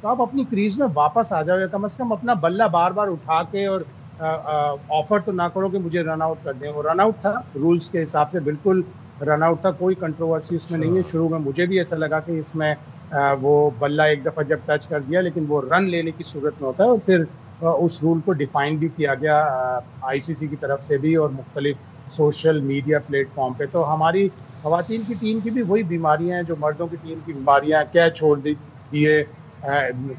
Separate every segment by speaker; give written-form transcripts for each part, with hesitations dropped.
Speaker 1: تو آپ اپنی کریز میں واپس آ جاؤ, یا کم از کم اپنا بلہ بار بار اٹھا کے اور آفر تو نہ کرو کہ مجھے رن آؤٹ کر دیں. وہ رن آؤٹ تھا رولز کے حساب سے, بالکل رن آؤٹ تھا, کوئی کنٹروورسی اس میں نہیں ہے. شروع میں مجھے بھی ایسا لگا کہ اس میں وہ بلہ ایک دفعہ جب ٹچ کر دیا, لیکن وہ رن لینے کی صورت میں ہوتا ہے. اور پھر اس رول کو ڈیفائن بھی کیا گیا آئی سی سی کی طرف سے بھی اور مختلف سوشل میڈیا پلیٹ فارم پہ. تو ہماری خواتین کی ٹیم کی بھی وہی بیماریاں ہیں جو مردوں کی ٹیم کی بیماریاں ہیں. کیچ چھوڑ دیے,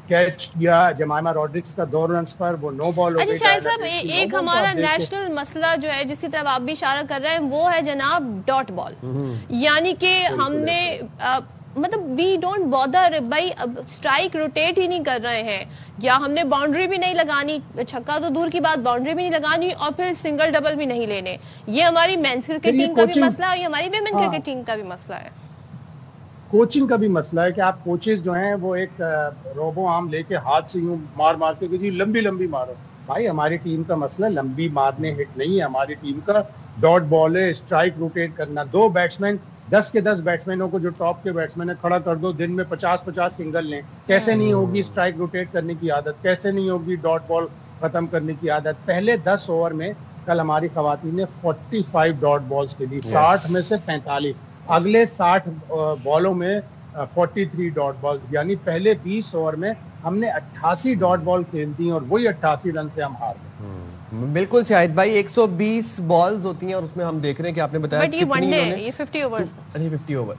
Speaker 1: کیچ کیا جمائما روڈرگز کا 2 رنز پر, وہ نو بال ہو گئی.
Speaker 2: اچھا شاہد صاحب, ایک ہمارا نیشنل مسئلہ جو ہے جس کی طرف آپ بھی اشارہ کر رہے ہیں وہ ہے جناب ڈاٹ بال. یعنی کہ ہم نے مطلب وی ڈونٹ بادر, بھائی اسٹرائک روٹیٹ ہی نہیں کر رہے ہیں, یا ہم نے باؤنڈری بھی نہیں لگانی, چھکا تو دور کی بات, باؤنڈری بھی نہیں لگانی, اور پھر سنگل ڈبل بھی نہیں لینے. یہ ہماری مینس کرکٹ ٹیم کا بھی مسئلہ ہے, یہ ہماری ویمن کرکٹ ٹیم کا بھی مسئلہ ہے.
Speaker 1: کوچنگ کا بھی مسئلہ ہے کہ آپ کوچز جو ہیں وہ ایک روبو آرم لے کے ہاتھ سے یوں مار مار کے کہ جی لمبی لمبی مارو. بھائی ہماری ٹیم کا مسئلہ لمبی مارنے ہٹ نہیں ہے, ہماری ٹیم کا ڈاٹ بال ہے, اسٹرائک روٹیٹ کرنا. 2 بیٹسمین 10 کے 10 بیٹسمینوں کو جو ٹاپ کے بیٹسمین ہیں کھڑا کر دو, دن میں 50-50 سنگل لیں. کیسے نہیں ہوگی اسٹرائک روٹیٹ کرنے کی عادت, کیسے نہیں ہوگی ڈاٹ بال ختم کرنے کی عادت. پہلے 10 اوور میں کل ہماری خواتین نے 45 ڈاٹ بالز کھیلی, 60 میں سے 45. اگلے 60 بالوں میں 43 ڈاٹ بالز, یعنی پہلے 20 اوور میں ہم نے 88 ڈاٹ بال کھیل دی اور وہی 88 رن سے ہم ہار گئے.
Speaker 3: بالکل شاہد بھائی, 120 بالز ہوتی ہیں اور اس میں ہم دیکھ رہے ہیں کہ آپ نے بتایا
Speaker 2: بٹ یہ ون ڈے, یہ 50 اوورز.
Speaker 3: اچھا 50 اوور,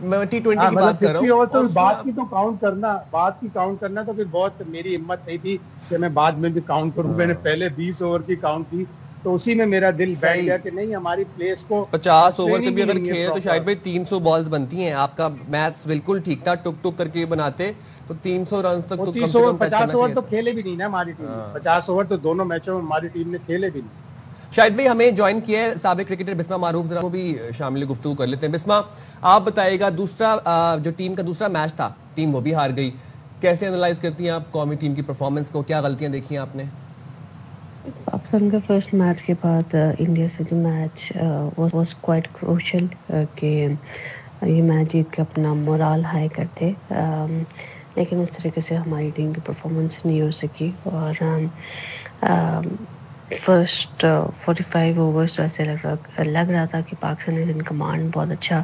Speaker 3: میں T20 کی بات کر رہا ہوں.
Speaker 1: تو بات کی تو کاؤنٹ کرنا, بات کی کاؤنٹ کرنا تو پھر بہت میری ہمت نہیں تھی کہ میں بعد میں بھی کاؤنٹ کروں. میں نے پہلے 20 اوور کی کاؤنٹ کی تو اسی میں میرا دل بیٹھ گیا کہ نہیں ہماری پلیس کو
Speaker 3: 50 اوور کے بھی اگر کھیلے تو شاید بھائی 300 بالز بنتی ہیں. آپ کا میتھس بالکل ٹھیک تھا, ٹک ٹک کر کے بناتے تو 300 رنز تک تو کم سے کم
Speaker 1: 50 اوور تو کھیلے بھی نہیں نا ہماری ٹیم, 50 اوور تو دونوں میچوں میں ہماری ٹیم نے کھیلے بھی نہیں.
Speaker 3: شاید بھائی ہمیں جوائن کیا ہے سابق کرکٹر بسما معروف, ذرا وہ بھی شامل گفتگو کر لیتے ہیں. بسما, آپ بتائیے گا دوسرا جو ٹیم کا دوسرا میچ تھا, ٹیم وہ بھی ہار گئی, کیسے انالائز کرتی ہیں آپ قومی ٹیم کی پرفارمنس کو, کیا غلطیاں دیکھی ہیں آپ نے؟
Speaker 4: پاکستان کا فرسٹ میچ کے بعد انڈیا سے جو میچ واز کوائٹ کروشل کہ یہ میچ جیت کے اپنا مورال ہائی کرتے, لیکن اس طریقے سے ہماری ٹیم کی پرفارمنس نہیں ہو سکی. اور فرسٹ 45 اوورز تو ایسے لگ رہا تھا کہ پاکستان ان کمانڈ بہت اچھا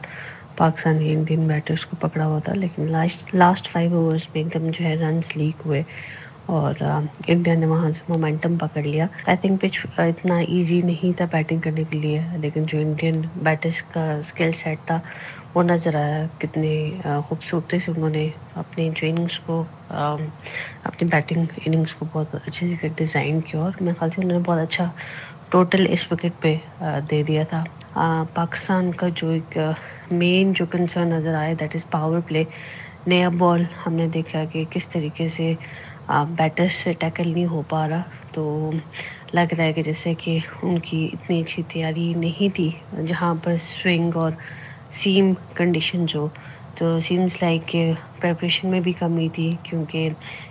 Speaker 4: پاکستانی انڈین بیٹرز کو پکڑا ہوا تھا, لیکن لاسٹ 5 اوورز میں ایک دم جو ہے رنز لیک ہوئے اور انڈیا نے وہاں سے مومنٹم پکڑ لیا. آئی تھنک پچ اتنا ایزی نہیں تھا بیٹنگ کرنے کے لیے, لیکن جو انڈین بیٹرز کا اسکل سیٹ تھا وہ نظر آیا, کتنے خوبصورتی سے انہوں نے اپنی جو اننگس کو اپنی بیٹنگ اننگس کو بہت اچھے سے ڈیزائن کیا, اور میرے خیال سے انہوں نے بہت اچھا ٹوٹل اس وکٹ پہ دے دیا تھا. پاکستان کا جو ایک مین جو کنسرن نظر آیا دیٹ از پاور پلے. نیا بال ہم نے دیکھا کہ کس طریقے سے بیٹر سے ٹیکل نہیں ہو پا رہا, تو لگ رہا ہے کہ جیسے کہ ان کی اتنی اچھی تیاری نہیں تھی جہاں پر سوئنگ اور سیم کنڈیشن جو, تو سیمز لائک کہ پریپریشن میں بھی کمی تھی, کیونکہ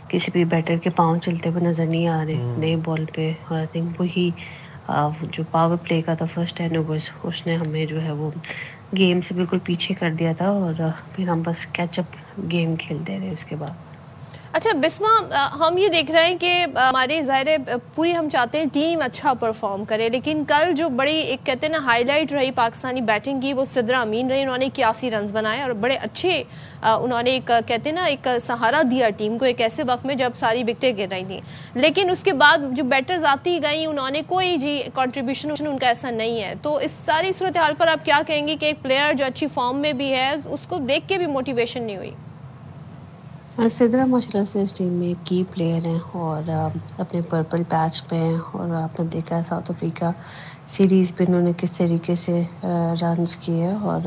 Speaker 4: کسی بھی بیٹر کے پاؤں چلتے ہوئے نظر نہیں آ رہے نئے بال پہ. اور آئی تھنک وہی جو پاور پلے کا تھا فرسٹ 10 اوورز, اس نے ہمیں جو ہے وہ گیم سے بالکل پیچھے کر دیا تھا, اور پھر ہم بس کیچ اپ گیم کھیلتے رہے اس کے بعد.
Speaker 2: اچھا بسما, ہم یہ دیکھ رہے ہیں کہ ہماری ظاہر پوری ہم چاہتے ہیں ٹیم اچھا پرفارم کرے, لیکن کل جو بڑی ایک کہتے ہیں نا ہائی لائٹ رہی پاکستانی بیٹنگ کی وہ سدرا امین رہی. انہوں نے 81 رنز بنائے اور بڑے اچھے انہوں نے ایک کہتے ہیں نا ایک سہارا دیا ٹیم کو ایک ایسے وقت میں جب ساری وکٹیں گر رہی تھیں. لیکن اس کے بعد جو بیٹرز آتی گئیں انہوں نے کوئی جی کنٹریبیوشن ان کا ایسا نہیں ہے. تو اس ساری صورتحال پر آپ کیا کہیں گے کہ ایک پلیئر جو اچھی فارم میں بھی ہے اس کو دیکھ کے بھی موٹیویشن نہیں ہوئی؟
Speaker 4: سدرا ماشاء اللہ سے اس ٹیم میں کی پلیئر ہیں اور اپنے پرپل پیچ پہ ہیں, اور آپ نے دیکھا ہے ساؤتھ افریقہ سیریز پہ انہوں نے کس طریقے سے رنز کیے, اور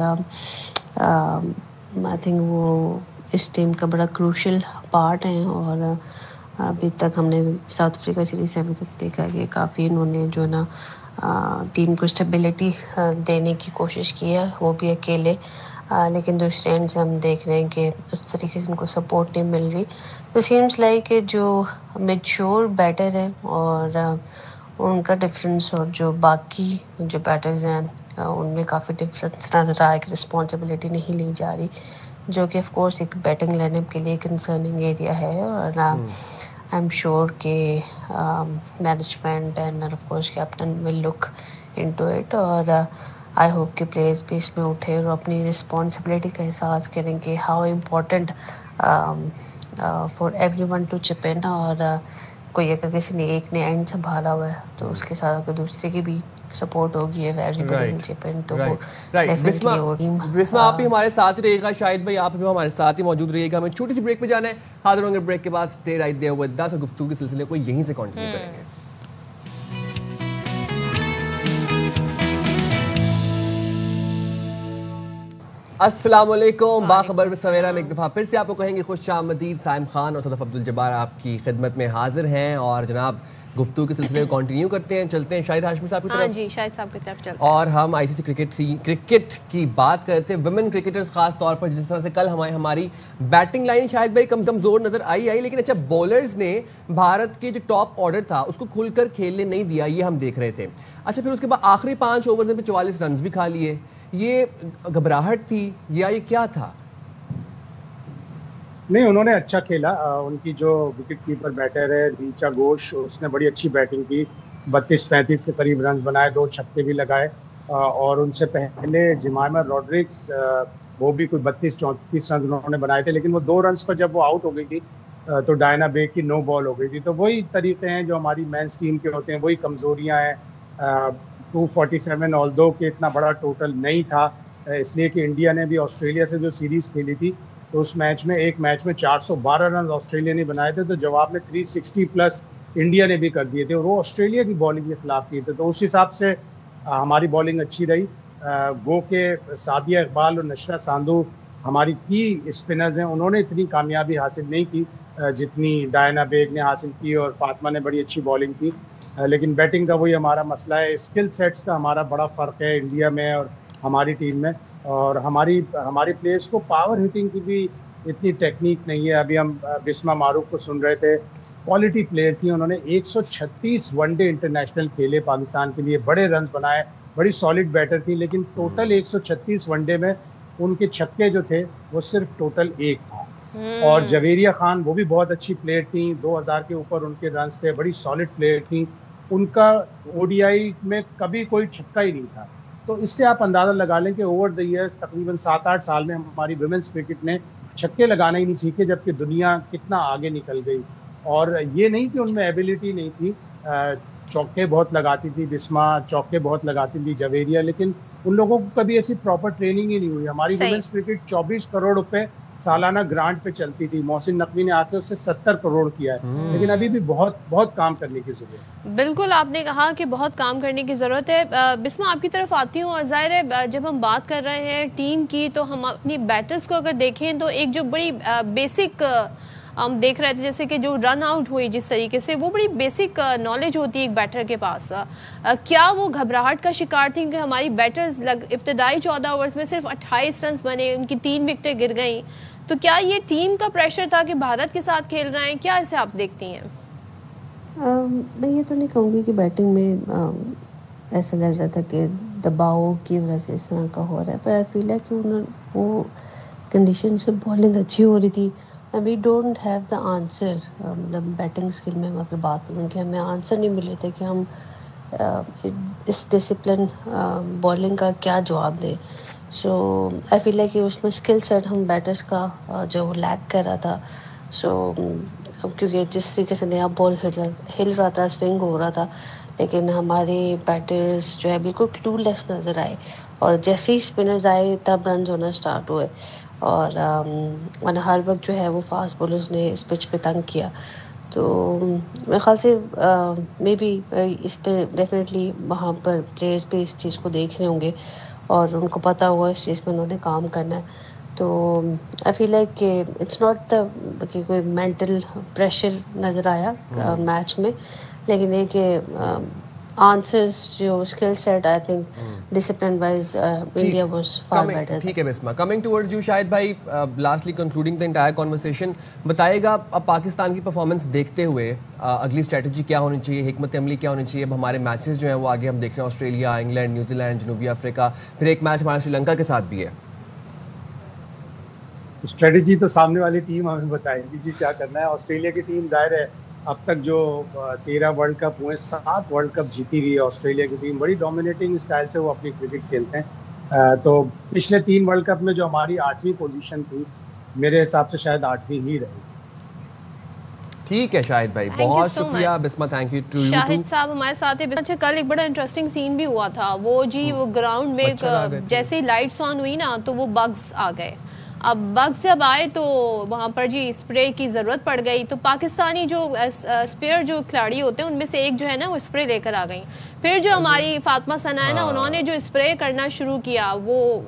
Speaker 4: آئی تھنک وہ اس ٹیم کا بڑا کروشل پارٹ ہیں. اور ابھی تک ہم نے ساؤتھ افریقہ سیریز سے ابھی تک دیکھا کہ کافی انہوں نے جو ہے نا ٹیم کو اسٹیبلٹی دینے کی کوشش کی ہے, وہ بھی اکیلے. لیکن دوسرے اینڈ سے ہم دیکھ رہے ہیں کہ اس طریقے سے ان کو سپورٹ نہیں مل رہی. تو سیمس لائک کہ جو میچور بیٹر ہے اور ان کا ڈفرینس اور جو باقی جو بیٹرز ہیں ان میں کافی ڈفرینس نظر آیا کہ رسپانسبلٹی نہیں لی جا رہی. جو کہ آف کورس ایک بیٹنگ لائن اپ کے لیے کنسرننگ ایریا ہے, اور آئی ایم شیور کہ management and of course captain will look into it, اور آئی ہوپ کہ پلیئرز بھی اس میں اٹھے اور اپنی رسپانسبلٹی کا احساس کریں کہ how important for everyone to chip in, اور کوئی اگر کسی نے ایک نے اینڈ سنبھالا ہوا ہے تو اس کے ساتھ اگر دوسرے کی بھی سپورٹ ہوگی ایوری ول چپ ان, تو وہ
Speaker 3: بسما آپ بھی ہمارے ساتھ رہیے گا, شاہد بھائی آپ بھی ہمارے ساتھ ہی موجود رہیے گا. ہمیں چھوٹی سی بریک پہ جانا ہے, حاضر ہوں گے بریک کے بعد. Stay right there with us, اور گفتگو کے سلسلے کو یہیں سے کنٹینیو کریں گے. السلام علیکم, باخبر سویرا میں ایک دفعہ پھر سے آپ کو کہیں گے خوش آمدید. سائم خان اور صدف عبدالجبار آپ کی خدمت میں حاضر ہیں, اور جناب گفتگو کے سلسلے کو کنٹینیو کرتے ہیں. چلتے ہیں شاہد ہاشمی صاحب کی طرف.
Speaker 2: جی شاہد صاحب کی طرف چلتے
Speaker 3: ہیں, اور ہم آئی سی سی کرکٹ کی بات کرتے ہیں. ویمن کرکٹرز خاص طور پر جس طرح سے کل ہماری بیٹنگ لائن شاہد بھائی کمزور نظر آئی, لیکن اچھا بولرز نے بھارت کے جو ٹاپ آرڈر تھا اس کو کھل کر کھیلنے نہیں دیا, یہ ہم دیکھ رہے تھے. اچھا پھر اس کے بعد آخری 5 اوورز میں 44 رنز بھی کھا لیے. یہ گھبراہٹ تھی یا یہ کیا تھا؟
Speaker 1: نہیں, انہوں نے اچھا کھیلا. ان کی جو وکٹ کیپر بیٹر ہے ریچا گھوش, اس نے بڑی اچھی بیٹنگ کی. 32-35 کے قریب رنز بنائے, 2 چھکے بھی لگائے. اور ان سے پہلے جیمائما روڈرگز, وہ بھی کوئی 32-34 رنز انہوں نے بنائے تھے, لیکن وہ 2 رنز پر جب وہ آؤٹ ہو گئی تھی تو ڈائنا بیگ کی نو بال ہو گئی تھی. تو وہی طریقے ہیں جو ہماری مینس ٹیم کے ہوتے ہیں, وہی کمزوریاں ہیں. 247 آلدو کہ اتنا بڑا ٹوٹل نہیں تھا, اس لیے کہ انڈیا نے بھی آسٹریلیا سے جو سیریز کھیلی تھی تو اس میچ میں ایک میچ میں 412 رنز آسٹریلیا نے بنائے تھے, تو جواب میں 360 پلس انڈیا نے بھی کر دیے تھے, اور وہ آسٹریلیا کی بالنگ کے خلاف کیے تھے. تو اس حساب سے ہماری بالنگ اچھی رہی. گو کہ سعدیہ اقبال اور نشرہ ساندھو ہماری کی اسپنرز ہیں, انہوں نے اتنی کامیابی حاصل نہیں کی جتنی ڈائنا بیگ نے حاصل کی, اور فاطمہ نے بڑی اچھی بالنگ کی. لیکن بیٹنگ کا وہی ہمارا مسئلہ ہے, اسکل سیٹس کا ہمارا بڑا فرق ہے انڈیا میں اور ہماری ٹیم میں, اور ہماری پلیئرس کو پاور ہٹنگ کی بھی اتنی ٹیکنیک نہیں ہے. ابھی ہم بسما معروف کو سن رہے تھے, کوالٹی پلیئر تھی, انہوں نے 136 ون ڈے انٹرنیشنل کھیلے پاکستان کے لیے, بڑے رنز بنائے, بڑی سالڈ بیٹر تھی, لیکن ٹوٹل 136 ون ڈے میں ان کے چھکے جو تھے وہ صرف ٹوٹل 1 تھا. اور جویریہ خان وہ بھی بہت اچھی پلیئر تھیں, 2000 کے اوپر ان کے رنز تھے, بڑی سالڈ پلیئر تھیں, ان کا او ڈی آئی میں کبھی کوئی چھکا ہی نہیں تھا. تو اس سے آپ اندازہ لگا لیں کہ اوور دا ایئرس تقریباً 7-8 سال میں ہماری ویمنس کرکٹ نے چھکے لگانا ہی نہیں سیکھے, جبکہ دنیا کتنا آگے نکل گئی. اور یہ نہیں کہ ان میں ایبیلٹی نہیں تھی, چوکے بہت لگاتی تھی بسما, چوکے بہت لگاتی تھی جویریہ, لیکن ان لوگوں کو کبھی ایسی پراپر ٹریننگ ہی نہیں ہوئی. ہماری ویمنس کرکٹ 24 کروڑ روپے سالانہ گرانٹ پہ چلتی تھی, محسن نقوی نے آ کے اس سے 70 کروڑ کیا ہے, لیکن ابھی بھی بہت بہت کام کرنے کی ضرورت ہے.
Speaker 2: بالکل آپ نے کہا کہ بہت کام کرنے کی ضرورت ہے. بسما آپ کی طرف آتی ہوں, اور ظاہر ہے جب ہم بات کر رہے ہیں ٹیم کی تو ہم اپنی بیٹرز کو اگر دیکھیں تو ایک جو بڑی بیسک ہم دیکھ رہے تھے جیسے کہ جو رن آؤٹ ہوئی جس طریقے سے, وہ بڑی بیسک نالج ہوتی ہے ایک بیٹر کے پاس. کیا وہ گھبراہٹ کا شکار تھی کہ ہماری بیٹرز ابتدائی 14 اوورز میں صرف 28 رنز بنے, ان کی 3 وکٹیں گر گئیں, تو کیا یہ ٹیم کا پریشر تھا کہ بھارت کے ساتھ کھیل رہے ہیں, کیا اسے آپ دیکھتی ہیں؟
Speaker 4: میں یہ تو نہیں کہوں گی کہ بیٹنگ میں ایسا لگ رہا تھا کہ دباؤ کی وجہ سے اس طرح کا ہو رہا ہے, پر آئی فیل ہے کہ وہ کنڈیشن سے بالنگ اچھی ہو رہی تھی. We don't have the answer, مطلب بیٹنگ اسکل میں اگر بات کروں کہ ہمیں آنسر نہیں ملے تھے کہ ہم اس ڈسپلن بالنگ کا کیا جواب دیں. سو آئی فیل ہے کہ اس میں اسکل سیٹ ہم بیٹرس کا جو لیک کر رہا تھا. سو کیونکہ جس طریقے سے نیا بال ہل رہا تھا, سوئنگ ہو رہا تھا, لیکن ہمارے بیٹرز جو ہے بالکل کلو لیس نظر آئے, اور جیسے ہی اسپنرز آئے تب رنز ہونا اسٹارٹ ہوئے, اور ہر وقت جو ہے وہ فاسٹ بولرز نے اس پچ پہ تنگ کیا. تو میرے خیال سے مے بی اس پہ ڈیفینیٹلی وہاں پر پلیئرز بھی اس چیز کو دیکھ رہے ہوں گے اور ان کو پتہ ہوا اس چیز پہ انہوں نے کام کرنا ہے. تو آئی فیل لائک کہ اٹس ناٹ دا کہ کوئی مینٹل پریشر نظر آیا میچ میں, لیکن یہ کہ آنسرز جو skill set I think discipline wise India was far better.
Speaker 3: ٹھیک ہے Bisma, coming towards you Shahid بھائی, lastly concluding the entire conversation, بتائے گا اب پاکستان کی پرفارمنس دیکھتے ہوئے اگلی اسٹریٹجی کیا ہونی چاہیے, حکمت عملی کیا ہونی چاہیے. اب ہمارے میچز جو ہیں وہ آگے ہم دیکھ رہے ہیں, آسٹریلیا, انگلینڈ, نیوزی لینڈ, جنوبی افریقہ, پھر ایک میچ ہمارا سری لنکا کے ساتھ بھی ہے.
Speaker 1: اسٹریٹجی تو سامنے والی ٹیم ہمیں بتائے گی جی کیا کرنا ہے. آسٹریلیا کی ٹیم ظاہر ہے اب تک جو 13 ورلڈ کپ ہوئے 7 ورلڈ کپ جیتی ہوئی ہے آسٹریلیا کی ٹیم. بڑی ڈومینیٹنگ اسٹائل سے وہ اپنی کرکٹ کھیلتے ہیں. تو پچھلے 3 ورلڈ کپ میں جو ہماری 8ویں پوزیشن تھی میرے حساب سے شاید 8ویں ہی رہی.
Speaker 3: ٹھیک ہے شاہد بھائی, بہت شکریہ. Bisma thank you to you.
Speaker 2: شاہد صاحب ہمارے ساتھ ہیں. اچھا کل ایک بڑا انٹرسٹنگ سین بھی ہوا تھا وہ جی وہ گراؤنڈ میں جیسے ہی لائٹس آن ہوئی نا تو وہ بگز آ گئے. اب بگز جب آئے تو وہاں پر جی اسپرے کی ضرورت پڑ گئی. تو پاکستانی جو اسپیئر جو کھلاڑی ہوتے ہیں ان میں سے ایک جو ہے نا وہ اسپرے لے کر آ گئیں. پھر جو ہماری فاطمہ ثنا ہے نا انہوں نے جو اسپرے کرنا شروع کیا وہ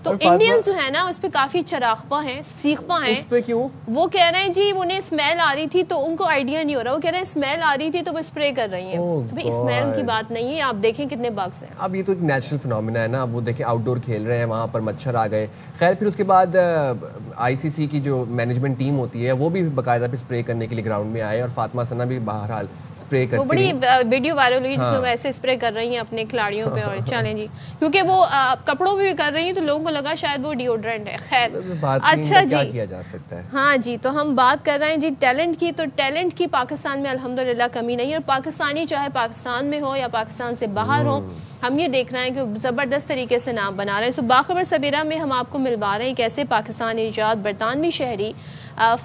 Speaker 2: تو انڈینز جو ہے نا اس پہ کافی چراغپا ہیں, سیخپا ہیں.
Speaker 3: اس پہ کیوں؟
Speaker 2: وہ کہہ رہے ہیں جی انہیں اسمیل آ رہی تھی تو ان کو آئیڈیا نہیں ہو رہا. وہ کہہ رہے ہیں اسمیل آ رہی تھی تو وہ اسپرے کر رہی ہیں. بھائی اسمیل کی بات نہیں ہے, آپ دیکھیں کتنے بگس ہیں.
Speaker 3: اب یہ تو ایک نیچرل فنومینا ہے نا. وہ دیکھیں آؤٹ ڈور کھیل رہے ہیں وہاں پر مچھر آ گئے. خیر پھر اس کے بعد آئی سی سی کی جو مینجمنٹ ٹیم ہوتی ہے وہ بھی باقاعدہ پہ اسپرے کرنے کے لیے گراؤنڈ میں آئے اور فاطمہ ثنا بھی بہرحال اسپرے کرتی.
Speaker 2: وہ بڑی ویڈیو وائرل ہوئی جس میں وہ ایسے اسپرے کر رہی ہیں اپنے کھلاڑیوں پہ. اور چلیں جی کیونکہ وہ کپڑوں پہ بھی کر رہی ہیں تو لوگوں کو لگا شاید وہ ڈیوڈرنٹ ہے. خیر اچھا جی
Speaker 3: کیا جا سکتا ہے.
Speaker 2: ہاں جی تو ہم بات کر رہے ہیں جی ٹیلنٹ کی. تو ٹیلنٹ کی پاکستان میں الحمدللہ کمی نہیں ہے. اور پاکستانی چاہے پاکستان میں ہو یا پاکستان سے باہر ہو ہم یہ دیکھ رہے ہیں کہ زبردست طریقے سے نام بنا رہے ہیں. سو باخبر سویرا میں ہم آپ کو ملوا رہے ہیں کیسے پاکستان ایجاد برطانوی شہری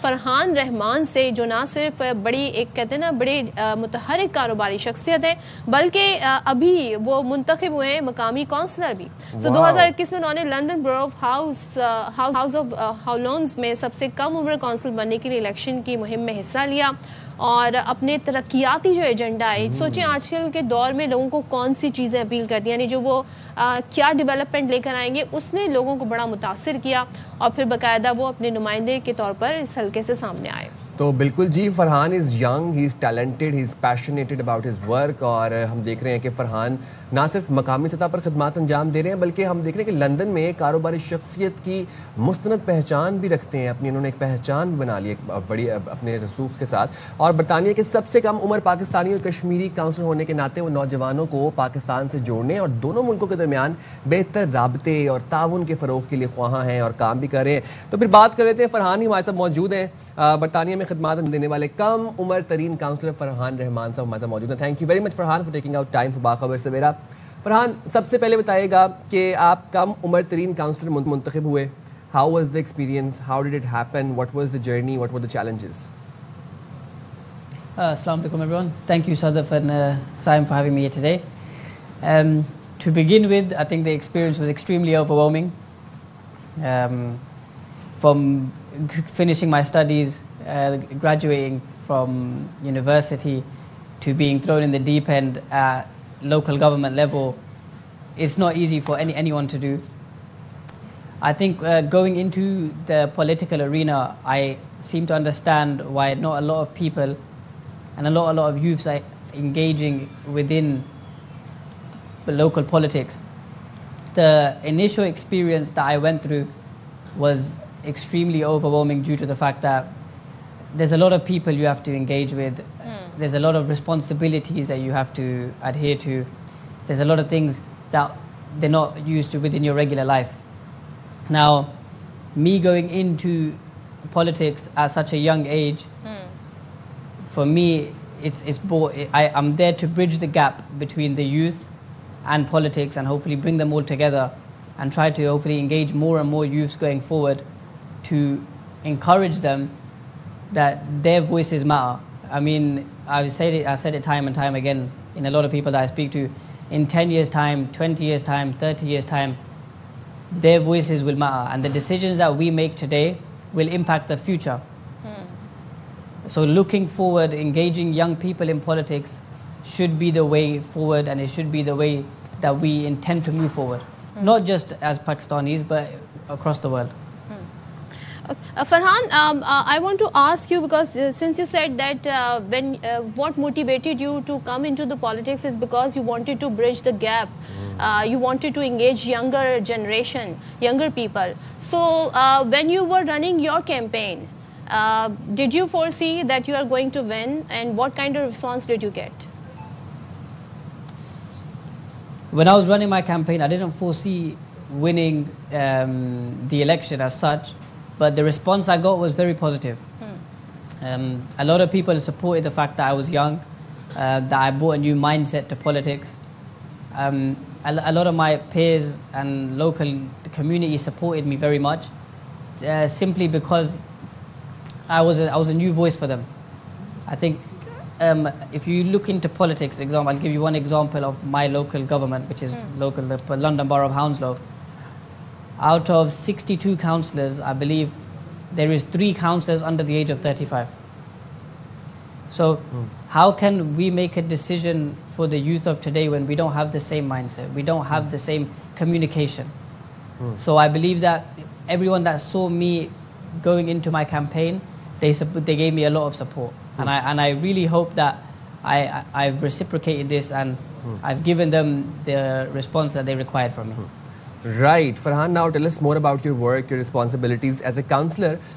Speaker 2: فرحان رحمان سے جو نہ صرف بڑی ایک کہتے ہیں نا بڑے متحرک کاروباری شخصیت ہے بلکہ ابھی وہ منتخب ہوئے ہیں مقامی کونسلر بھی. سو 2021 میں انہوں نے لندن برو آف ہاؤس آف ہاؤلونز میں سب سے کم عمر کونسل بننے کے لیے الیکشن کی مہم میں حصہ لیا اور اپنے ترقیاتی جو ایجنڈا ہے. سوچیں آج کل کے دور میں لوگوں کو کون سی چیزیں اپیل کرتی ہیں, یعنی جو وہ کیا ڈیولپمنٹ لے کر آئیں گے اس نے لوگوں کو بڑا متاثر کیا اور پھر باقاعدہ وہ اپنے نمائندے کے طور پر اس حلقے سے سامنے آئے.
Speaker 3: تو بالکل جی Farhan is young, he is talented, he is passionate about his work. اور ہم دیکھ رہے ہیں کہ فرحان نہ صرف مقامی سطح پر خدمات انجام دے رہے ہیں بلکہ ہم دیکھ رہے ہیں کہ لندن میں کاروباری شخصیت کی مستند پہچان بھی رکھتے ہیں. اپنی انہوں نے ایک پہچان بنا لی ایک بڑی اپنے رسوخ کے ساتھ. اور برطانیہ کے سب سے کم عمر پاکستانی اور کشمیری کاؤنسلر ہونے کے ناطے وہ نوجوانوں کو پاکستان سے جوڑنے اور دونوں ملکوں کے درمیان بہتر رابطے اور تعاون کے فروغ کے لیے خواہاں ہیں اور کام بھی کر رہے ہیں. تو پھر بات کر لیتے ہیں, فرحان ہی ہمارے ساتھ موجود ہیں. برطانیہ میں خدمات دینے والے کم عمر ترین کاؤنسلر فرحان رحمان صاحب ہمارے ساتھ موجود ہیں. Thank you very much Farhan for taking out time for باخبر سویرا. فرحان سب سے پہلے بتائیے گا کہ آپ کم عمر ترین کاؤنسلر منتخب ہوئے. How was the experience, how did it happen, what was the journey, what were the challenges?
Speaker 5: Assalamu alaikum everyone. Thank you Sadaf and Saim for having me here today. To begin with, I think the experience was extremely overwhelming. From finishing my studies, graduating from university to being thrown in the deep end at local government level, it's not easy for anyone to do. I think going into the political arena, I seem to understand why not a lot of people and a lot of youths are engaging within the local politics. The initial experience that I went through was extremely overwhelming due to the fact that there's a lot of people you have to engage with. There's a lot of responsibilities that you have to adhere to. There's a lot of things that they're not used to within your regular life. Now, me going into politics at such a young age, for me, I'm there to bridge the gap between the youth and politics and hopefully bring them all together and try to hopefully engage more and more youths going forward to encourage them that their voices matter. I mean, I said it time and time again in a lot of people that I speak to. In 10 years' time, 20 years' time, 30 years' time, their voices will matter. And the decisions that we make today will impact the future. So looking forward, engaging young people in politics should be the way forward, and it should be the way that we intend to move forward. Not just as Pakistanis, but across the world.
Speaker 2: Farhan, I want to ask you because since you said that what motivated you to come into the politics is because you wanted to bridge the gap. You wanted to engage younger generation, younger people. So when you were running your campaign, did you foresee that you are going to win, and what kind of response did you get?
Speaker 5: When I was running my campaign, I didn't foresee winning the election as such, but the response I got was very positive. A lot of people supported the fact that I was young, that I brought a new mindset to politics. A lot of my peers and local community supported me very much, simply because I was a new voice for them. I think if you look into politics, I'll give you one example of my local government, which is the London Borough of Hounslow. Out of 62 councillors, I believe there is 3 councillors under the age of 35. So how can we make a decision for the youth of today when we don't have the same mindset, we don't have the same communication? So I believe that everyone that saw me going into my campaign, they gave me a lot of support. And I really hope that I've reciprocated this and I've given them the response that they required from me.
Speaker 3: Right. Farhan, now tell us more about your work, your responsibilities. As a councillor,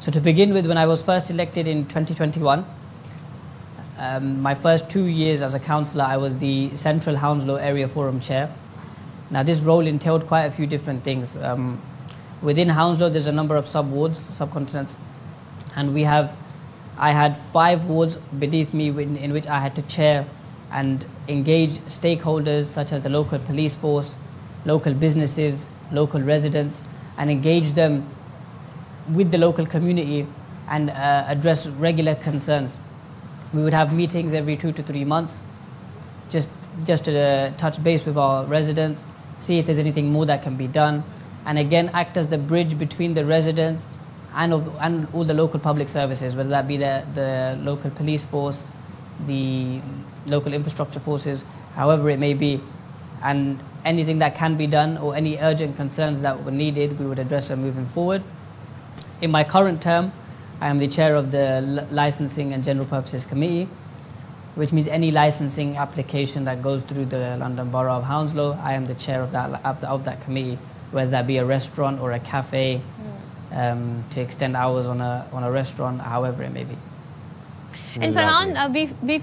Speaker 5: So to begin with, when I was first elected in 2021, my first 2 years as a councillor, I was the Central Hounslow Area Forum Chair. Now this role entailed quite a few different things. Within Hounslow, there's a number of sub-wards, subcontinents, and I had 5 wards beneath me in which I had to chair and engage stakeholders such as the local police force, local businesses, local residents, and engage them with the local community and address regular concerns. We would have meetings every 2 to 3 months just to touch base with our residents, see if there's anything more that can be done, and again act as the bridge between the residents and all the local public services, whether that be the local police force, the local infrastructure forces, however it may be, and anything that can be done or any urgent concerns that were needed, we would address them moving forward. In my current term, I am the chair of the Licensing and General Purposes Committee, which means any licensing application that goes through the London Borough of Hounslow, I am the chair of that committee, whether that be a restaurant or a cafe, to extend hours on a restaurant, however it may be.
Speaker 2: And Farhan,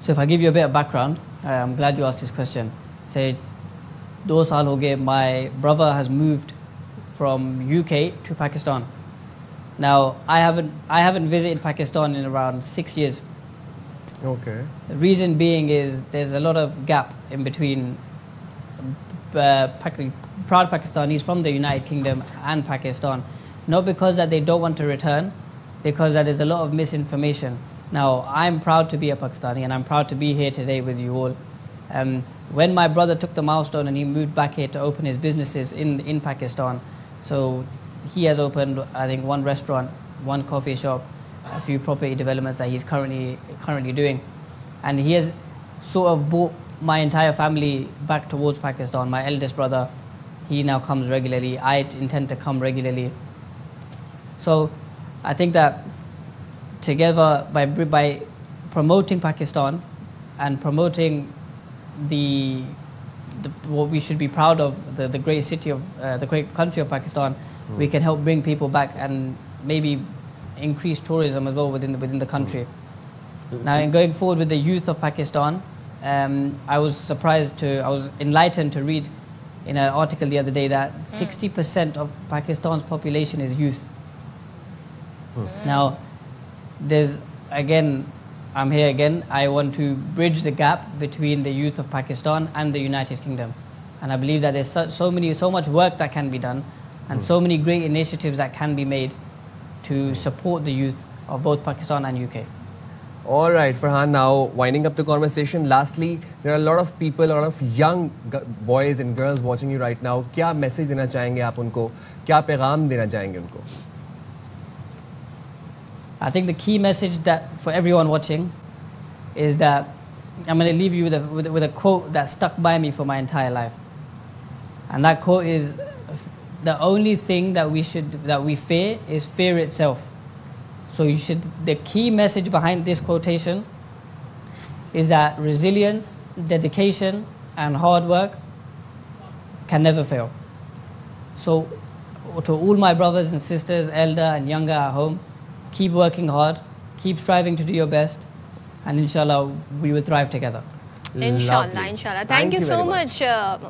Speaker 5: So if I give you a bit of background, I'm glad you asked this question. Say, 2 saal ho gaye, my brother has moved from UK to Pakistan. Now, I haven't visited Pakistan in around 6 years.
Speaker 3: Okay.
Speaker 5: The reason being is there's a lot of gap in between proud Pakistanis from the United Kingdom and Pakistan. Not because that they don't want to return, because that there's a lot of misinformation. Now, I'm proud to be a Pakistani and I'm proud to be here today with you all. When my brother took the milestone and he moved back here to open his businesses in Pakistan, so he has opened, I think, 1 restaurant, 1 coffee shop, a few property developments that he's currently doing. And he has sort of brought my entire family back towards Pakistan. My eldest brother, he now comes regularly. I intend to come regularly. So I think that together, by promoting Pakistan and promoting what we should be proud of, the great city of the great country of Pakistan, we can help bring people back and maybe increase tourism as well within the country. Now, in going forward with the youth of Pakistan, I was enlightened to read in an article the other day that 60% of Pakistan's population is youth. Now, I'm here again. I want to bridge the gap between the youth of Pakistan and the United Kingdom, and I believe that there's so much work that can be done, and so many great initiatives that can be made to support the youth of both Pakistan and UK.
Speaker 3: All right, Farhan, now winding up the conversation, lastly, there are a lot of people, a lot of young boys and girls watching you right now. کیا message دینا چاہیں گے آپ ان کو, کیا پیغام دینا چاہیں گے ان کو؟
Speaker 5: I think the key message that for everyone watching is that I'm going to leave you with a quote that stuck by me for my entire life. And that quote is, the only thing that we fear is fear itself. So the key message behind this quotation is that resilience, dedication, and hard work can never fail. So to all my brothers and sisters, elder and younger at home, keep working hard, keep striving to do your best, and inshallah we will thrive together.
Speaker 2: انشاءاللہ. Thank you so much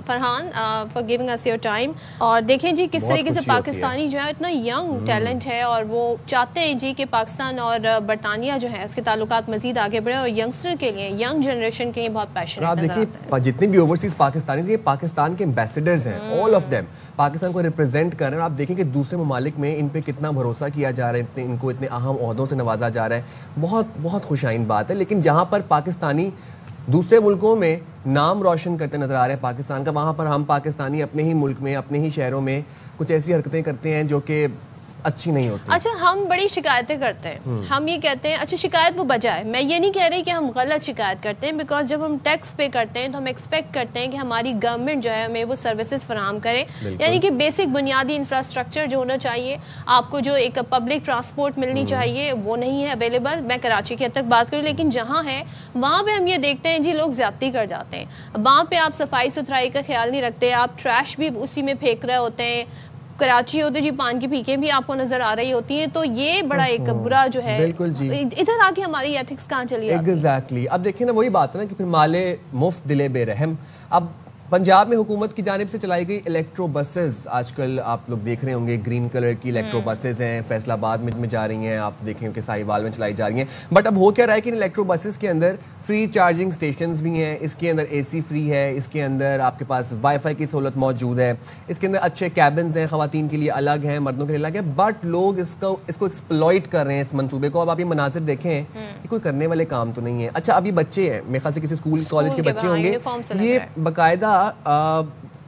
Speaker 2: Farhan for giving us your time. اور دیکھیں جی کس طریقے سے پاکستانی جو ہے اتنا young talent ہے اور وہ چاہتے ہیں جی کہ پاکستان اور برطانیہ جو ہے اس کے تعلقات مزید آگے بڑھے, اور ینگسٹر کے لیے, ینگ جنریشن کے لیے بہت پیشن.
Speaker 3: آپ دیکھیے جتنے بھی اوورسیز پاکستانی ہیں یہ پاکستان کے ایمبیسیڈرز ہیں, آل آف دیم پاکستان کو ریپرزینٹ کر رہے ہیں. آپ دیکھیں کہ دوسرے ممالک میں ان پہ کتنا بھروسہ کیا جا رہا ہے, ان کو اتنے اہم عہدوں سے نوازا جا رہا ہے. بہت خوش آئند بات ہے. لیکن جہاں پر پاکستانی دوسرے ملکوں میں نام روشن کرتے نظر آ رہے ہیں پاکستان کا, وہاں پر ہم پاکستانی اپنے ہی ملک میں, اپنے ہی شہروں میں کچھ ایسی حرکتیں کرتے ہیں جو کہ اچھی نہیں ہوتی.
Speaker 2: اچھا ہم بڑی شکایتیں کرتے ہیں, ہم یہ کہتے ہیں, اچھا شکایت وہ بجائے, میں یہ نہیں کہہ رہی کہ ہم غلط شکایت کرتے ہیں, بیکاز جب ہم ٹیکس پے کرتے ہیں تو ہم ایکسپیکٹ کرتے ہیں کہ ہماری گورنمنٹ جو ہے ہمیں وہ سروسز فراہم کرے, یعنی کہ بیسک بنیادی انفراسٹرکچر جو ہونا چاہیے, آپ کو جو ایک پبلک ٹرانسپورٹ ملنی چاہیے وہ نہیں ہے اویلیبل. میں کراچی کی حد تک بات کروں, لیکن جہاں ہے وہاں پہ ہم یہ دیکھتے ہیں جی لوگ زیادتی کر جاتے ہیں. وہاں پہ آپ صفائی ستھرائی کا خیال نہیں رکھتے, آپ ٹریش بھی اسی میں پھینک رہے ہوتے ہیں. کراچی ہوتے جی پان کی پیکیں بھی آپ کو نظر آ رہی ہوتی ہیں, تو یہ بڑا ایک برا جو ہے
Speaker 3: بالکل جی
Speaker 2: ادھر آ کے ہماری ایتھکس کہاں چلی جاتی ہے.
Speaker 3: ایگزیکٹلی. اب دیکھیں نا وہی بات ہے نا کہ پھر مالے مفت دلے بے رحم. اب پنجاب میں حکومت کی جانب سے چلائی گئی الیکٹرو بسز, آج کل آپ لوگ دیکھ رہے ہوں گے گرین کلر کی الیکٹرو بسز ہیں, فیصل آباد میں جا رہی ہیں, آپ دیکھیں کہ ساہیوال میں چلائی جا رہی ہیں. بٹ اب ہو کیا رہا ہے کہ ان الیکٹرو بسز کے اندر فری چارجنگ اسٹیشنز بھی ہیں, اس کے اندر اے سی فری ہے, اس کے اندر آپ کے پاس وائی فائی کی سہولت موجود ہے, اس کے اندر اچھے کیبنز ہیں, خواتین کے لیے الگ ہیں, مردوں کے لیے الگ ہے. بٹ لوگ اس کو ایکسپلوئٹ کر رہے ہیں اس منصوبے کو. اب آپ یہ مناظر دیکھیں, یہ کوئی کرنے والے کام تو نہیں ہے. اچھا ابھی بچے ہیں, میرے خیال سے کسی اسکول کالج کے بچے ہوں گے, یہ باقاعدہ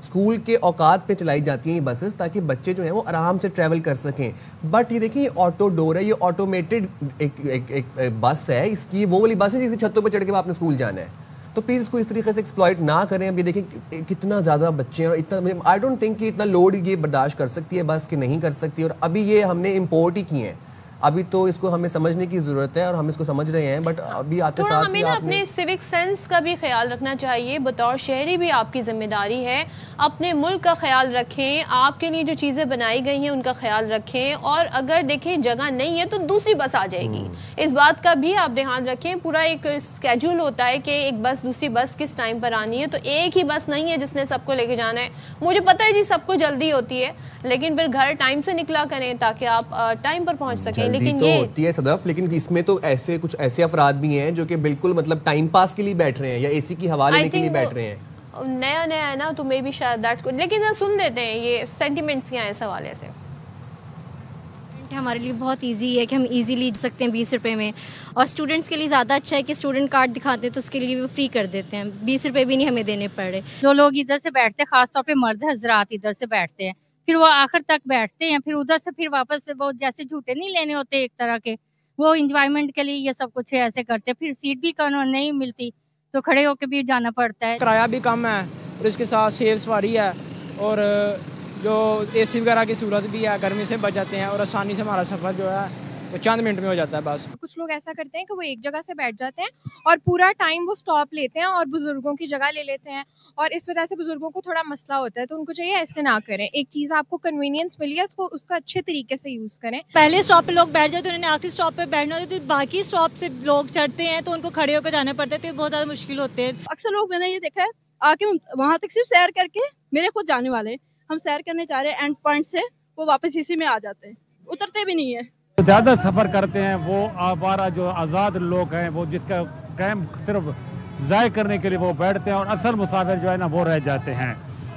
Speaker 3: اسکول کے اوقات پہ چلائی جاتی ہیں یہ بسز تاکہ بچے جو ہیں وہ آرام سے ٹریول کر سکیں. بٹ یہ دیکھیں یہ آٹو ڈور ہے, یہ آٹومیٹڈ ایک بس ہے, اس کی وہ والی بس ہے جس کی چھتوں پہ چڑھ کے آپ نے اسکول جانا ہے. تو پلیز اس کو اس طریقے سے ایکسپلائٹ نہ کریں. اب یہ دیکھیں کتنا زیادہ بچے ہیں, اور اتنا آئی ڈونٹ تھنک کہ اتنا لوڈ یہ برداشت کر سکتی ہے بس کہ نہیں کر سکتی. اور ابھی یہ ہم نے امپورٹ ہی کیے ہیں, ابھی تو اس کو ہمیں سمجھنے کی ضرورت ہے اور ہم اس کو سمجھ رہے ہیں. بٹ ابھی آتے ساتھ
Speaker 2: ہمیں نا اپنے سیوک سینس کا بھی خیال رکھنا چاہیے. بطور شہری بھی آپ کی ذمہ داری ہے, اپنے ملک کا خیال رکھیں, آپ کے لیے جو چیزیں بنائی گئی ہیں ان کا خیال رکھیں. اور اگر دیکھیں جگہ نہیں ہے تو دوسری بس آ جائے گی, اس بات کا بھی آپ دھیان رکھیں. پورا ایک اسکیڈول ہوتا ہے کہ ایک بس دوسری بس کس ٹائم پر آنی ہے, تو ایک ہی بس نہیں ہے جس نے سب کو لے کے جانا ہے. مجھے پتہ ہے جی سب کو جلدی ہوتی ہے, لیکن پھر گھر ٹائم سے نکلا کریں تاکہ آپ ٹائم پر پہنچ سکیں. لیکن یہ
Speaker 3: ہوتی ہے صدف, لیکن اس میں تو کچھ ایسے افراد بھی ہیں جو کہ بالکل مطلب ٹائم پاس کے لیے بیٹھ رہے ہیں یا اے سی کی ہوا لینے کے لیے بیٹھ رہے ہیں.
Speaker 2: نیا ہے نا, تو میں بھی شاید دیٹس گڈ, لیکن سن لیتے ہیں یہ سینٹیمنٹس کیا ہیں اس حوالے سے.
Speaker 6: ہمارے لیے بہت ایزی ہے کہ ہم ایزیلی جا سکتے ہیں 20 روپے میں, اور اسٹوڈنٹس کے لیے زیادہ اچھا ہے کہ اسٹوڈنٹ کارڈ دکھاتے ہیں تو اس کے لیے وہ فری کر دیتے ہیں, 20 روپے بھی نہیں ہمیں دینے پڑ رہے.
Speaker 7: جو لوگ ادھر سے بیٹھتے ہیں, خاص طور پہ مرد حضرات ادھر سے بیٹھتے ہیں, پھر وہ آخر تک بیٹھتے ہیں, پھر ادھر سے پھر واپس سے وہ جیسے جھوٹے نہیں لینے ہوتے ایک طرح کے, وہ انجوائمنٹ کے لیے یہ سب کچھ ایسے کرتے ہیں. پھر سیٹ بھی نہیں ملتی تو کھڑے ہو کے بھی جانا پڑتا ہے.
Speaker 8: کرایہ بھی کم ہے اور اس کے ساتھ سیف سواری ہے, اور جو اے سی وغیرہ کی صورت بھی ہے, گرمی سے بچ جاتے ہیں, اور آسانی سے ہمارا سفر جو ہے وہ چند منٹ میں ہو جاتا ہے بس.
Speaker 9: کچھ لوگ ایسا کرتے ہیں کہ وہ ایک جگہ سے بیٹھ جاتے ہیں اور پورا ٹائم وہ سٹاپ لیتے ہیں اور بزرگوں کی جگہ لے لیتے ہیں, اور اس وجہ سے بزرگوں کو تھوڑا مسئلہ ہوتا ہے. تو ان کو چاہیے ایسے نہ کریں. ایک چیز آپ کو کنوینئنس ملی ہے, اس کا اچھے طریقے سے یوز کریں.
Speaker 10: پہلے اسٹاپ پہ لوگ بیٹھ جاتے ہیں, انہوں نے آخری اسٹاپ پہ بیٹھنا ہوتا ہے, تو باقی اسٹاپ سے لوگ چڑھتے ہیں تو ان کو کھڑے ہو کے جانا پڑتا ہے, تو بہت زیادہ مشکل ہوتے ہیں.
Speaker 9: اکثر لوگ میں نے یہ دیکھا ہے آ کے وہاں تک صرف سیر کر کے, میرے خود جانے والے ہم سیر کرنے جا رہے ہیں اینڈ پوائنٹ سے, وہ واپس اسی میں آ جاتے ہیں, اترتے بھی نہیں ہیں.
Speaker 11: زیادہ سفر کرتے ہیں وہ آوارہ جو آزاد لوگ ہیں, وہ جس کا ٹائم صرف ضائع کرنے کے لیے وہ بیٹھتے ہیں, اور اصل مسافر جو ہے نا وہ رہ جاتے ہیں.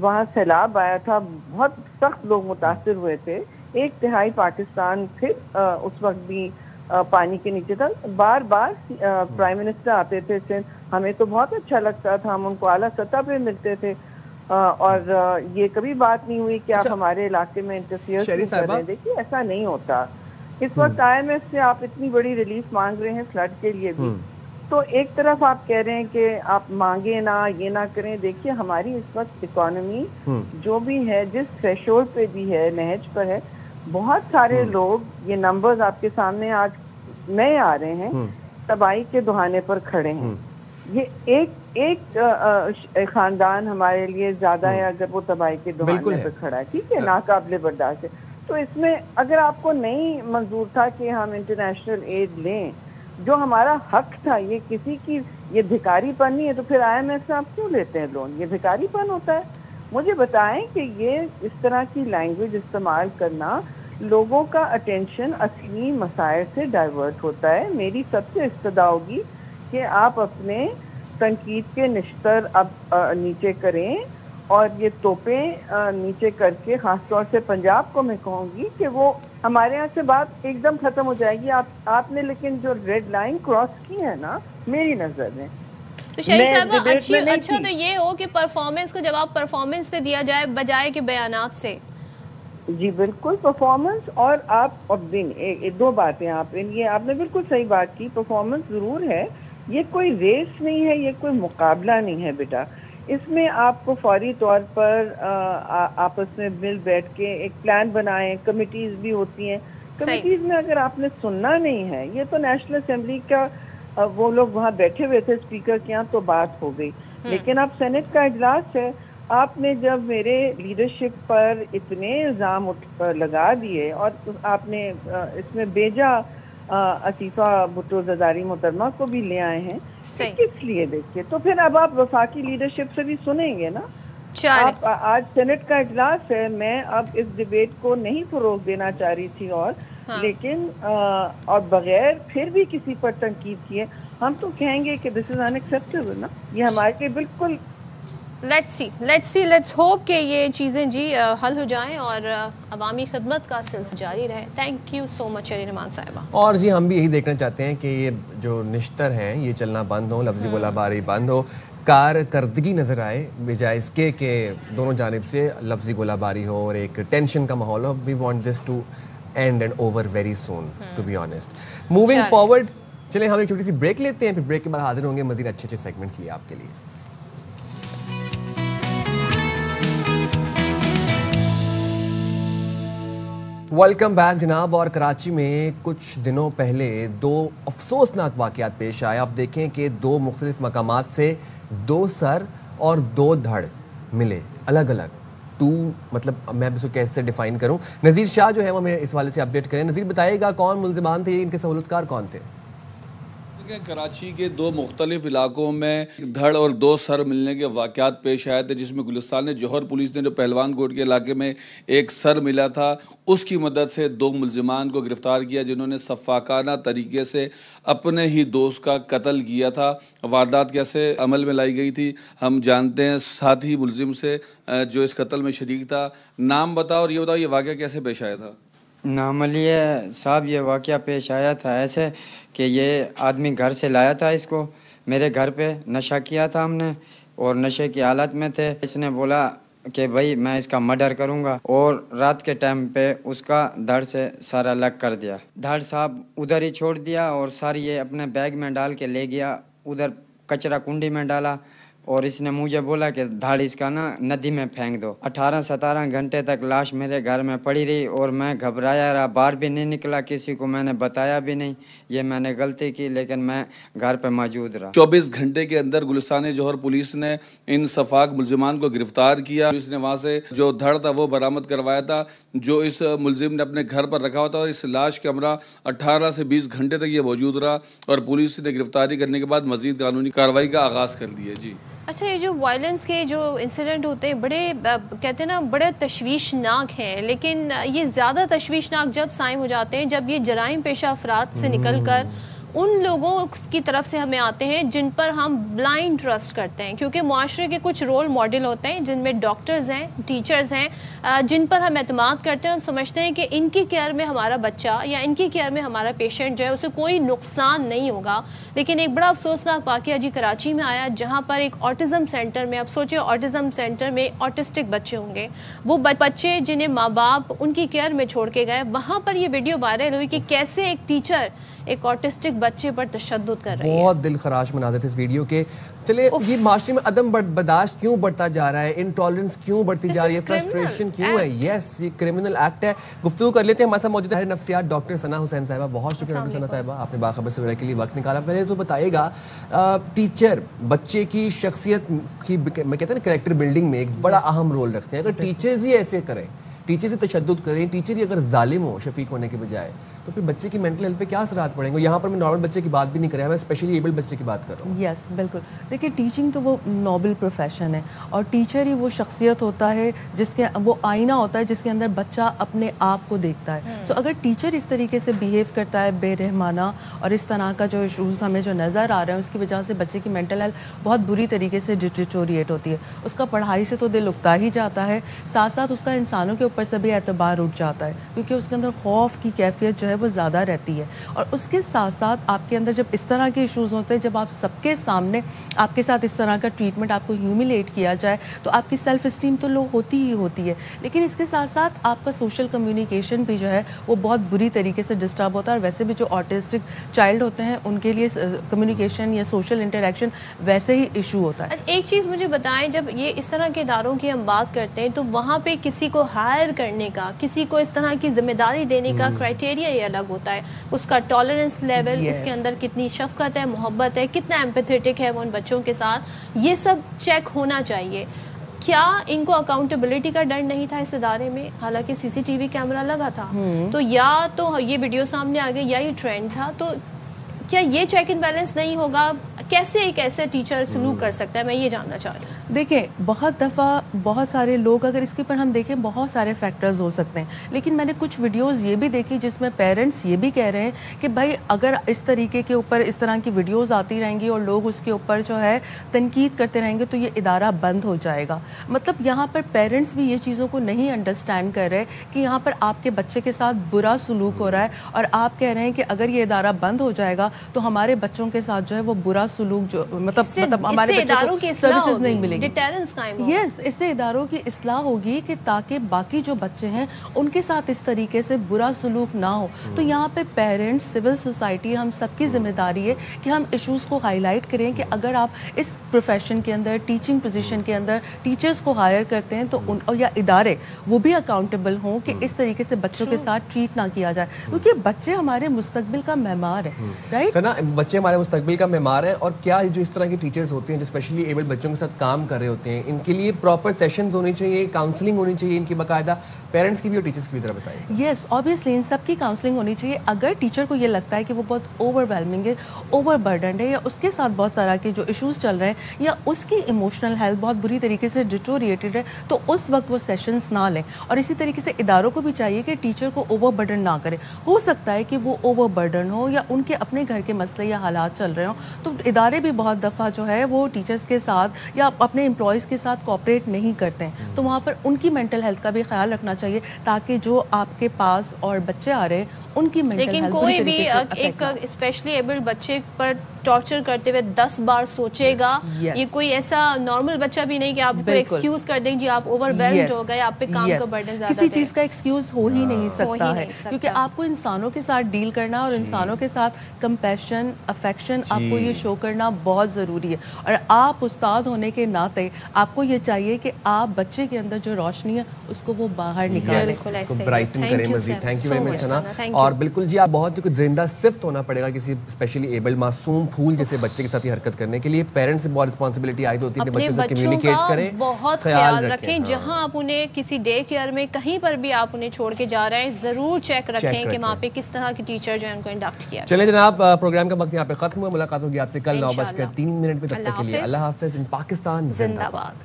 Speaker 12: وہاں سیلاب آیا تھا, بہت سخت لوگ متاثر ہوئے تھے, 1/3 پاکستان پھر اس وقت بھی پانی کے نیچے تھا. بار بار پرائم منسٹر آتے تھے سندھ, ہمیں تو بہت اچھا لگتا تھا, ہم ان کو اعلیٰ سطح پہ ملتے تھے, اور یہ کبھی بات نہیں ہوئی کہ آپ ہمارے علاقے میں انٹرفیئر کر رہے ہیں. دیکھیے ایسا نہیں ہوتا. اس وقت IMF سے آپ اتنی بڑی ریلیف مانگ رہے ہیں فلڈ کے لیے بھی, تو ایک طرف آپ کہہ رہے ہیں کہ آپ مانگیں نہ, یہ نہ کریں. دیکھیے ہماری اس وقت اکانومی جو بھی ہے, جس تھریشولڈ پہ بھی ہے, نہج پر ہے, بہت سارے لوگ, یہ نمبرز آپ کے سامنے آج نئے آ رہے ہیں, تباہی کے دہانے پر کھڑے ہیں. یہ ایک خاندان ہمارے لیے زیادہ ہے اگر وہ تباہی کے دہانے پر کھڑا ہے, ٹھیک ہے, ناقابل برداشت ہے. تو اس میں اگر آپ کو نہیں منظور تھا کہ ہم انٹرنیشنل ایڈ لیں, جو ہمارا حق تھا, یہ کسی کی یہ بھکاری پن نہیں ہے, تو پھر IMF سے آپ کیوں لیتے ہیں لون؟ یہ بھکاری پن ہوتا ہے. مجھے بتائیں کہ یہ اس طرح کی لینگویج استعمال کرنا لوگوں کا اٹینشن اصلی مسائل سے ڈائیورٹ ہوتا ہے. میری سب سے استدعا ہوگی کہ آپ اپنے تنقید کے نشتر اب نیچے کریں, اور یہ توپیں نیچے کر کے, خاص طور سے پنجاب کو میں کہوں گی کہ وہ ہمارے یہاں سے بات ایک دم ختم ہو جائے گی. آپ نے لیکن جو ریڈ لائن کراس کی ہے نا میری نظر میں,
Speaker 2: تو شریف صاحبہ اچھا تو یہ ہو کہ پرفارمنس کو جواب پرفارمنس سے دیا جائے بجائے کہ بیانات سے.
Speaker 12: جی بالکل, پرفارمنس. اور آپ دو باتیں آپ نے بالکل صحیح بات کی. پرفارمنس ضرور ہے, یہ کوئی ریس نہیں ہے, یہ کوئی مقابلہ نہیں ہے بیٹا. اس میں آپ کو فوری طور پر آپس میں مل بیٹھ کے ایک پلان بنائیں. کمیٹیز بھی ہوتی ہیں, کمیٹیز میں اگر آپ نے سننا نہیں ہے, یہ تو نیشنل اسمبلی کا وہ لوگ وہاں بیٹھے ہوئے تھے اسپیکر کے یہاں, تو بات ہو گئی. لیکن اب سینٹ کا اجلاس ہے, آپ نے جب میرے لیڈرشپ پر اتنے الزام لگا دیے, اور آپ نے اس میں بیجا عفیفہ بھٹو زرداری محترمہ کو بھی لے آئے ہیں, کس لیے؟ دیکھیے تو پھر اب آپ وفاقی لیڈرشپ سے بھی سنیں گے نا. آپ آج سینٹ کا اجلاس ہے, میں اب اس ڈیبیٹ کو نہیں فروغ دینا چاہ رہی تھی, لیکن اور بغیر پھر بھی کسی پر تنقید کیے ہم تو کہیں گے کہ دس از انایکسیپٹیبل نا. یہ ہمارے لیے بالکل
Speaker 2: لیٹس ہوپ کہ یہ چیزیں جی حل ہو جائیں اور عوامی خدمت کا سلسلہ جاری رہے. تھینک یو سو مچ شرین رحمان صاحبہ.
Speaker 3: اور جی ہم بھی یہی دیکھنا چاہتے ہیں کہ یہ جو نشتر ہیں یہ چلنا بند ہو, لفظی گولہ باری بند ہو, کارکردگی نظر آئے بجائے اس کے کہ دونوں جانب سے لفظی گولہ باری ہو اور ایک ٹینشن کا ماحول ہو. We want this to end and over very soon, to be honest. Moving forward, چلیں ہم ایک چھوٹی سی بریک لیتے ہیں, پھر بریک کے بعد حاضر ہوں گے مزید اچھے اچھے سیگمنٹس لیے آپ کے لیے. ویلکم بیک جناب. اور کراچی میں کچھ دنوں پہلے 2 افسوسناک واقعات پیش آئے. آپ دیکھیں کہ 2 مختلف مقامات سے 2 سر اور 2 دھڑ ملے الگ الگ. 2 مطلب میں اس کو کیسے ڈیفائن کروں. نذیر شاہ جو ہے وہ ہمیں اس والے سے اپڈیٹ کریں. نذیر بتائیے گا کون ملزمان تھے, ان کے سہولت کار کون تھے؟
Speaker 13: کراچی کے 2 مختلف علاقوں میں دھڑ اور 2 سر ملنے کے واقعات پیش آئے تھے, جس میں گلستان جوہر پولیس نے جو پہلوان کوٹ کے علاقے میں ایک سر ملا تھا اس کی مدد سے 2 ملزمان کو گرفتار کیا, جنہوں نے سفاکانہ طریقے سے اپنے ہی دوست کا قتل کیا تھا. واردات کیسے عمل میں لائی گئی تھی ہم جانتے ہیں ساتھی ملزم سے جو اس قتل میں شریک تھا. نام بتاؤ اور یہ بتاؤ یہ واقعہ کیسے پیش آیا تھا؟
Speaker 14: نام علی صاحب, یہ واقعہ پیش آیا تھا ایسے کہ یہ آدمی گھر سے لایا تھا اس کو, میرے گھر پہ نشہ کیا تھا ہم نے اور نشے کی حالت میں تھے. اس نے بولا کہ بھائی میں اس کا مرڈر کروں گا, اور رات کے ٹائم پہ اس کا دھڑ سے سارا الگ کر دیا. دھڑ صاحب ادھر ہی چھوڑ دیا اور ساری یہ اپنے بیگ میں ڈال کے لے گیا, ادھر کچرا کنڈی میں ڈالا, اور اس نے مجھے بولا کہ دھڑ اس کا نا ندی میں پھینک دو. 18-17 گھنٹے تک لاش میرے گھر میں پڑی رہی اور میں گھبرایا رہا, باہر بھی نہیں نکلا, کسی کو میں نے بتایا بھی نہیں. یہ میں نے غلطی کی, لیکن میں گھر پہ موجود رہا.
Speaker 13: 24 گھنٹے کے اندر گلستان جوہر پولیس نے ان سفاک ملزمان کو گرفتار کیا. پولیس نے وہاں سے جو دھڑ تھا وہ برآمد کروایا تھا جو اس ملزم نے اپنے گھر پر رکھا ہوا تھا, اور اس لاش کا کمرہ 18 سے 20 گھنٹے تک یہ موجود رہا, اور پولیس نے گرفتاری کرنے کے بعد مزید قانونی کارروائی کا آغاز کر دیا. جی
Speaker 2: اچھا, یہ جو وائلنس کے جو انسیڈنٹ ہوتے ہیں بڑے کہتے ہیں نا بڑے تشویشناک ہیں, لیکن یہ زیادہ تشویشناک جب قائم ہو جاتے ہیں جب یہ جرائم پیشہ افراد سے نکل کر ان لوگوں کی طرف سے ہمیں آتے ہیں جن پر ہم بلائنڈ ٹرسٹ کرتے ہیں, کیونکہ معاشرے کے کچھ رول ماڈل ہوتے ہیں جن میں ڈاکٹرز ہیں, ٹیچرز ہیں, جن پر ہم اعتماد کرتے ہیں. ہم سمجھتے ہیں کہ ان کی کیئر میں ہمارا بچہ یا ان کی کیئر میں ہمارا پیشنٹ جو ہے اسے کوئی نقصان نہیں ہوگا. لیکن ایک بڑا افسوسناک واقعہ جی کراچی میں آیا, جہاں پر ایک آٹزم سینٹر میں, اب سوچے آٹزم سینٹر میں آٹسٹک بچے ہوں گے, وہ بچے جنہیں ماں باپ ان کی کیئر میں چھوڑ کے گئے, وہاں پر یہ ویڈیو وائرل ہوئی کہ کیسے ایک ٹیچر ایک آٹسٹک بچے پر تشدد کر رہی ہے.
Speaker 3: بہت دل خراش مناظر تھے اس ویڈیو کے. چلے یہ معاشرے میں عدم برداشت کیوں بڑھتا جا رہا ہے, انٹالرنس کیوں بڑھتی جا رہی ہے, فرسٹریشن کیوں ہے؟ یس, یہ کرمنل ایکٹ ہے. گفتگو کر لیتے ہیں. ہمارے ساتھ موجود ہے نفسیات ڈاکٹر ثنا حسین صاحبہ. بہت شکریہ ڈاکٹر ثنا صاحبہ, آپ نے باخبر سویرا کے لیے وقت نکالا. پہلے تو بتائیے گا, ٹیچر بچے کی شخصیت کی, میں کہتا ہوں نا, کریکٹر بلڈنگ میں ایک بڑا اہم رول رکھتے ہیں. اگر ٹیچرز ہی ایسے کریں, ٹیچر سے تشدد کریں, ٹیچر ہی اگر ظالم ہو شفیق ہونے کے بجائے, تو پھر بچے کی مینٹل ہیلتھ پہ کیا اثرات پڑیں گے؟ یہاں پر میں نارمل بچے کی بات بھی نہیں کر رہا, میں اسپیشلی ایبل بچے کی بات کر رہا ہوں.
Speaker 15: یس بالکل. دیکھیے ٹیچنگ تو وہ نوبل پروفیشن ہے, اور ٹیچر ہی وہ شخصیت ہوتا ہے جس کے, وہ آئینہ ہوتا ہے جس کے اندر بچہ اپنے آپ کو دیکھتا ہے. سو اگر ٹیچر اس طریقے سے بیہیو کرتا ہے بے رحمانہ, اور اس طرح کا جو ایشوز ہمیں جو نظر آ رہے ہیں, اس کی وجہ سے بچے کی مینٹل ہیلتھ بہت بری طریقے سے ڈیٹیریوریٹ ہوتی ہے. اس کا پڑھائی سے تو دل اکتا ہی جاتا ہے, ساتھ ساتھ اس کا انسانوں کے اوپر سے بھی اعتبار اٹھ جاتا ہے, کیونکہ اس کے اندر خوف کی کیفیت جو ہے وہ زیادہ رہتی ہے. اور اس کے ساتھ ساتھ آپ کے اندر جب اس طرح کے ایشوز ہوتے ہیں, جب آپ سب کے سامنے آپ کے ساتھ اس طرح کا ٹریٹمنٹ, آپ کو ہیوملیٹ کیا جائے, تو آپ کی سیلف اسٹیم تو لو ہوتی ہی ہوتی ہے. لیکن اس کے ساتھ ساتھ آپ کا سوشل کمیونیکیشن بھی جو ہے وہ بہت بری طریقے سے ڈسٹرب ہوتا ہے. اور ویسے بھی جو آٹسٹک چائلڈ ہوتے ہیں ان کے لیے کمیونیکیشن یا سوشل انٹریکشن ویسے ہی ایشو ہوتا ہے.
Speaker 2: ایک چیز مجھے بتائیں, جب یہ اس طرح کے اداروں کی ہم بات کرتے ہیں, تو وہاں پہ کسی کو ہائر کرنے کا, کسی کو اس طرح کی ذمہ داری دینے کا کرائٹیریا یہ الگ ہوتا ہے. اس کا ٹالرنس لیول, اس کے اندر کتنی شفقت ہے, محبت ہے, کتنا ایمپیتھیٹک ہے وہ ان بچوں کے ساتھ, یہ سب چیک ہونا چاہیے. کیا ان کو اکاؤنٹیبلٹی کا ڈر نہیں تھا اس ادارے میں؟ حالانکہ سی سی ٹی وی کیمرہ لگا تھا, تو یا تو یہ ویڈیو سامنے آ گئی یا یہ ٹرینڈ تھا. تو کیا یہ چیک اینڈ بیلنس نہیں ہوگا؟ کیسے ایک ایسا ٹیچر سلوک کر سکتا ہے, میں یہ جاننا چاہ رہی ہوں.
Speaker 15: دیکھیں بہت دفعہ بہت سارے لوگ, اگر اس کے اوپر ہم دیکھیں بہت سارے فیکٹرز ہو سکتے ہیں, لیکن میں نے کچھ ویڈیوز یہ بھی دیکھی جس میں پیرنٹس یہ بھی کہہ رہے ہیں کہ بھائی اگر اس طریقے کے اوپر اس طرح کی ویڈیوز آتی رہیں گی اور لوگ اس کے اوپر جو ہے تنقید کرتے رہیں گے, تو یہ ادارہ بند ہو جائے گا. مطلب یہاں پر پیرنٹس بھی یہ چیزوں کو نہیں انڈرسٹینڈ کر رہے کہ یہاں پر آپ کے بچے کے ساتھ برا سلوک ہو رہا ہے, اور آپ کہہ رہے ہیں کہ اگر یہ ادارہ بند ہو جائے گا تو ہمارے بچوں کے ساتھ جو ہے وہ برا سلوک, جو مطلب ہمارے بچوں کو سروسز نہیں ملے گی. یس, اس سے اداروں کی اصلاح ہوگی کہ تاکہ باقی جو بچے ہیں ان کے ساتھ اس طریقے سے برا سلوک نہ ہو. تو یہاں پہ پیرنٹس, سول سوسائٹی, ہم سب کی ذمہ داری ہے کہ ہم ایشوز کو ہائی لائٹ کریں کہ اگر آپ اس پروفیشن کے اندر, ٹیچنگ پوزیشن کے اندر ٹیچرز کو ہائر کرتے ہیں تو ان, یا ادارے, وہ بھی اکاؤنٹیبل ہوں کہ اس طریقے سے بچوں کے ساتھ ٹریٹ نہ کیا جائے, کیونکہ بچے ہمارے مستقبل کا معمار ہے. رائٹ,
Speaker 3: بچے ہمارے مستقبل کا معمار ہے. اور کیا جو اس طرح کے ٹیچرز ہوتے ہیں جو اسپیشلی ایبل بچوں کے ساتھ کام کر رہے ہوتے ہیں, ان کے لیے پراپر سیشنز ہونے چاہیے, کاؤنسلنگ ہونی چاہیے ان کی باقاعدہ, پیرنٹس کی بھی اور ٹیچرز کی بھی, ذرا بتائیں.
Speaker 15: یس, آبویسلی ان سب کی کاؤنسلنگ ہونی چاہیے. اگر ٹیچر کو یہ لگتا ہے کہ وہ بہت اوور ویلمنگ ہے, اوور برڈنڈ ہے, یا اس کے ساتھ بہت سارا کے جو ایشوز چل رہے ہیں, یا اس کی ایموشنل ہیلتھ بہت بری طریقے سے ڈیٹوریٹڈ ہے, تو اس وقت وہ سیشنز نہ لیں. اور اسی طریقے سے اداروں کو بھی چاہیے کہ ٹیچر کو اوور برڈن نہ کرے. ہو سکتا ہے کہ وہ اوور برڈن ہو یا ان کے اپنے گھر کے مسئلے یا حالات چل رہے ہوں, تو ادارے بھی بہت دفعہ جو ہے وہ ٹیچرز کے ساتھ یا اپنے امپلائیز کے ساتھ کوآپریٹ نہیں کرتے ہیں. تو وہاں پر ان کی مینٹل ہیلتھ کا بھی خیال رکھنا چاہیے, تاکہ جو آپ کے پاس اور بچے آ رہے ہیں ان کی مینٹل ہیلتھ.
Speaker 2: لیکن کوئی بھی ایک اسپیشلی ایبلڈ بچے پر ٹارچر کرتے ہوئے 10 بار سوچے گا. یہ کوئی ایسا نارمل بچہ بھی نہیں کہ آپ کو ایکسکیوز کر دیں جی آپ اوور ویلمڈ ہو گئے, آپ پہ کام کا برڈن زیادہ ہے.
Speaker 15: کسی چیز کا ایکسکیوز ہو ہی نہیں سکتا ہے, کیونکہ آپ کو انسانوں کے ساتھ ڈیل کرنا اور انسانوں کے ساتھ کمپیشن, افیکشن آپ کو یہ شو کرنا بہت ضروری ہے. اور آپ استاد ہونے کے ناطے آپ کو یہ چاہیے کہ آپ بچے کے اندر جو روشنی ہے اس کو وہ باہر نکالیں,
Speaker 3: اس کو برائٹن کریں مزید. تھینک یو ویری مچ ثنا. اور بالکل جی, آپ بہت ہی درندہ صفت ہونا پڑے گا کسی اسپیشلی ایبل معصوم پھول جیسے بچے کے ساتھ یہ حرکت کرنے کے لیے. پیرنٹس سے بہت رسپانسبلٹی عائد ہوتی ہے, اپنے بچوں سے کمیونیکیٹ کریں,
Speaker 2: بہت خیال رکھیں. جہاں آپ انہیں کسی ڈے کیئر میں کہیں پر بھی آپ انہیں چھوڑ کے جا رہے ہیں, ضرور چیک رکھیں کہ وہاں پہ کس طرح کی ٹیچر جو ہے ان کو انڈکٹ کیا.
Speaker 3: چلیں جناب, پروگرام کا وقت یہاں پہ ختم ہوا. ملاقات ہوگی آپ سے کل 9:03 میں. تب تک کے لیے اللہ حافظ. ان پاکستان زندہ باد.